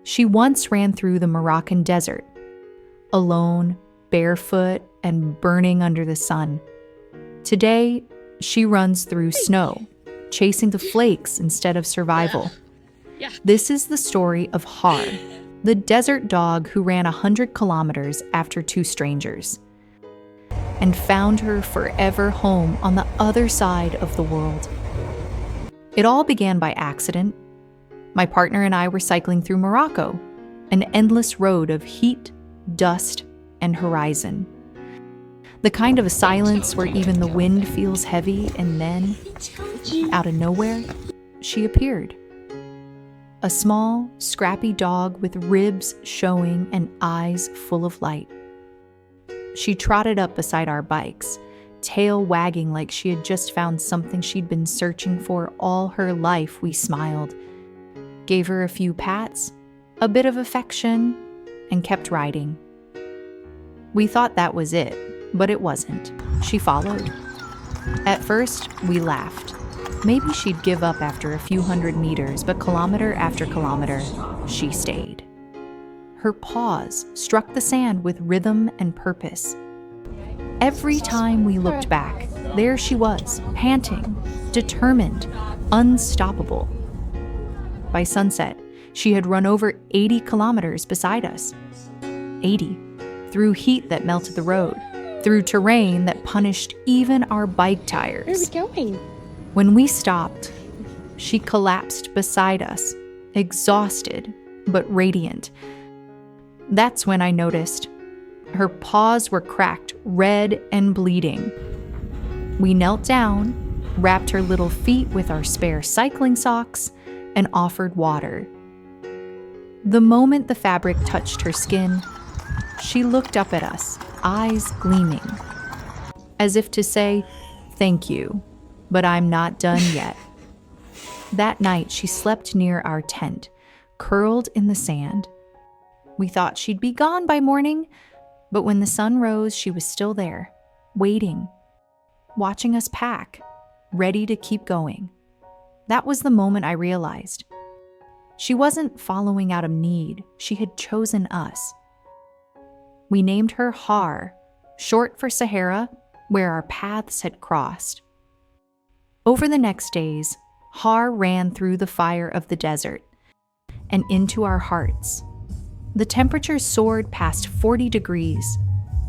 She once ran through the Moroccan desert, alone, barefoot, and burning under the sun. Today, she runs through snow, chasing the flakes instead of survival. This is the story of Har, the desert dog who ran 100 kilometers after two strangers and found her forever home on the other side of the world. It all began by accident. My partner and I were cycling through Morocco, an endless road of heat, dust, and horizon. The kind of silence where even the wind feels heavy, and then, out of nowhere, she appeared. A small, scrappy dog with ribs showing and eyes full of light. She trotted up beside our bikes, tail wagging like she had just found something she'd been searching for all her life. We smiled, gave her a few pats, a bit of affection, and kept riding. We thought that was it, but it wasn't. She followed. At first, we laughed. Maybe she'd give up after a few hundred meters, but kilometer after kilometer, she stayed. Her paws struck the sand with rhythm and purpose. Every time we looked back, there she was, panting, determined, unstoppable. By sunset, she had run over 80 kilometers beside us. 80, through heat that melted the road, through terrain that punished even our bike tires. Where are we going? When we stopped, she collapsed beside us, exhausted but radiant. That's when I noticed. Her paws were cracked, red and bleeding. We knelt down, wrapped her little feet with our spare cycling socks, and offered water. The moment the fabric touched her skin, she looked up at us, eyes gleaming, as if to say, "Thank you, but I'm not done yet." That night, she slept near our tent, curled in the sand. We thought she'd be gone by morning, but when the sun rose, she was still there, waiting, watching us pack, ready to keep going. That was the moment I realized. She wasn't following out of need, she had chosen us. We named her Har, short for Sahara, where our paths had crossed. Over the next days, Har ran through the fire of the desert and into our hearts. The temperature soared past 40 degrees.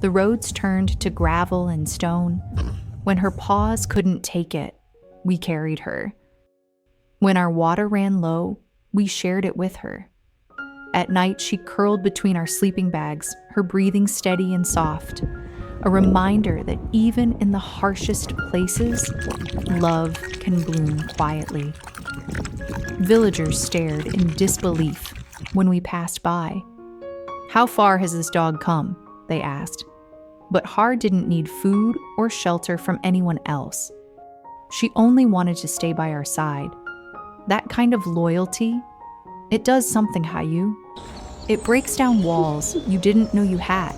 The roads turned to gravel and stone. When her paws couldn't take it, we carried her. When our water ran low, we shared it with her. At night, she curled between our sleeping bags, her breathing steady and soft, a reminder that even in the harshest places, love can bloom quietly. Villagers stared in disbelief when we passed by. "How far has this dog come?" they asked. But Har didn't need food or shelter from anyone else. She only wanted to stay by our side. That kind of loyalty, it does something, Hayu. It breaks down walls you didn't know you had.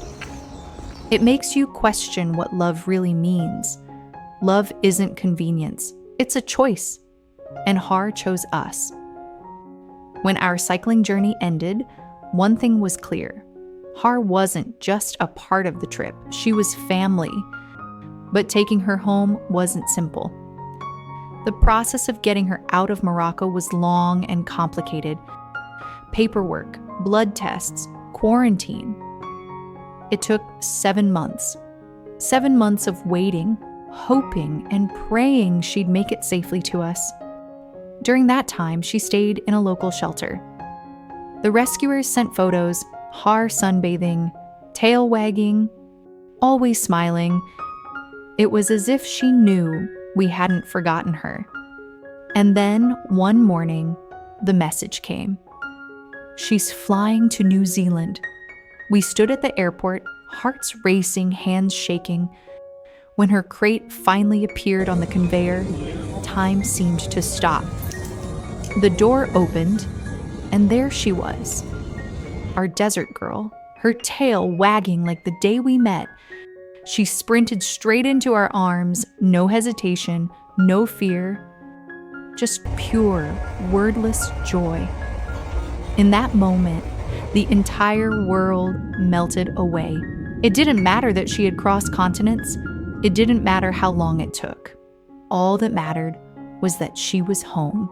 It makes you question what love really means. Love isn't convenience, it's a choice. And Har chose us. When our cycling journey ended, one thing was clear. Har wasn't just a part of the trip, she was family. But taking her home wasn't simple. The process of getting her out of Morocco was long and complicated. Paperwork, blood tests, quarantine. It took 7 months. 7 months of waiting, hoping, and praying she'd make it safely to us. During that time, she stayed in a local shelter. The rescuers sent photos, Har sunbathing, tail wagging, always smiling. It was as if she knew we hadn't forgotten her. And then, one morning, the message came. She's flying to New Zealand. We stood at the airport, hearts racing, hands shaking. When her crate finally appeared on the conveyor, time seemed to stop. The door opened, and there she was. Our desert girl, her tail wagging like the day we met. She sprinted straight into our arms, no hesitation, no fear, just pure, wordless joy. In that moment, the entire world melted away. It didn't matter that she had crossed continents. It didn't matter how long it took. All that mattered was that she was home.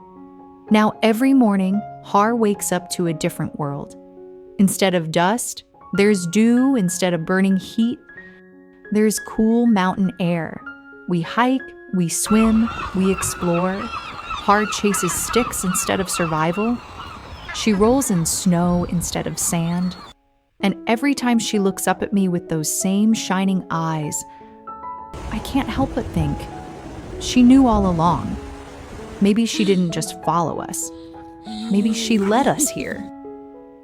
Now every morning, Har wakes up to a different world. Instead of dust, there's dew. Instead of burning heat, there's cool mountain air. We hike, we swim, we explore. Har chases sticks instead of survival. She rolls in snow instead of sand. And every time she looks up at me with those same shining eyes, I can't help but think, she knew all along. Maybe she didn't just follow us. Maybe she led us here.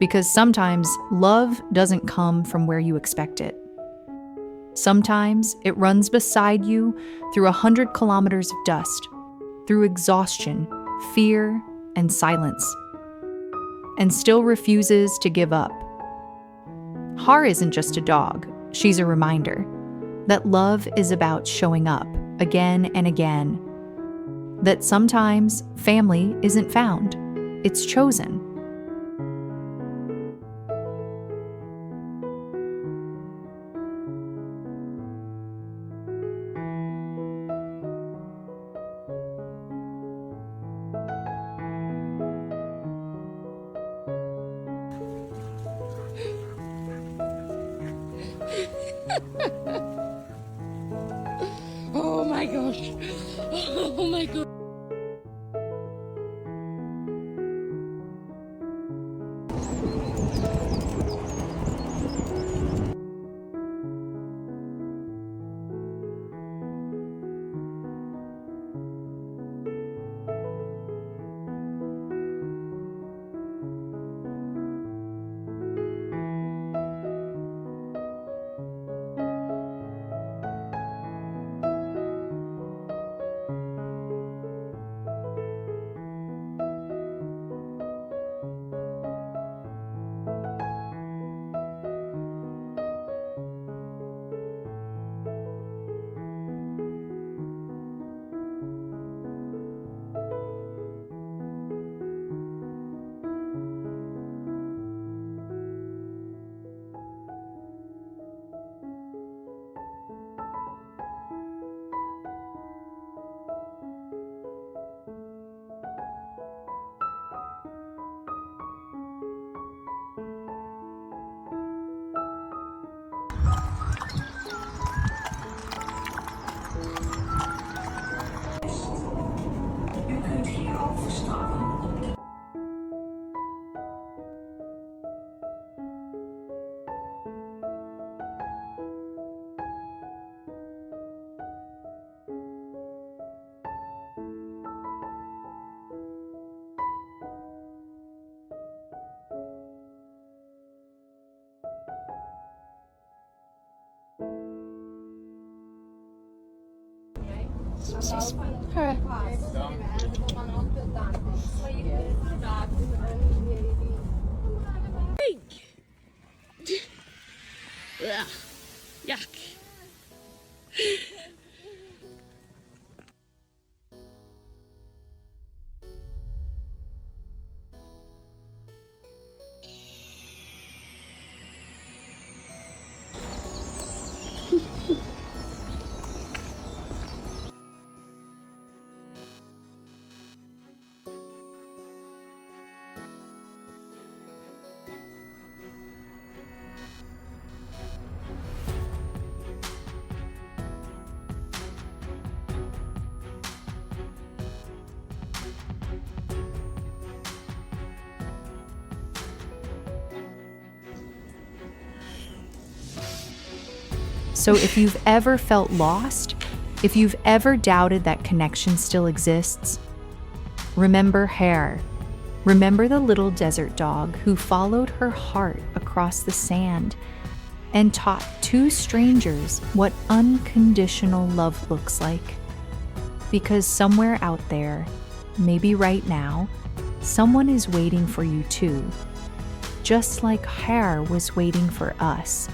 Because sometimes love doesn't come from where you expect it. Sometimes it runs beside you through 100 kilometers of dust, through exhaustion, fear, and silence, and still refuses to give up. Har isn't just a dog. She's a reminder that love is about showing up again and again. That sometimes family isn't found, it's chosen. Oh my gosh. Oh my god. Ugh, yuck. So if you've ever felt lost, if you've ever doubted that connection still exists, remember Hare. Remember the little desert dog who followed her heart across the sand and taught two strangers what unconditional love looks like. Because somewhere out there, maybe right now, someone is waiting for you too, just like Hare was waiting for us.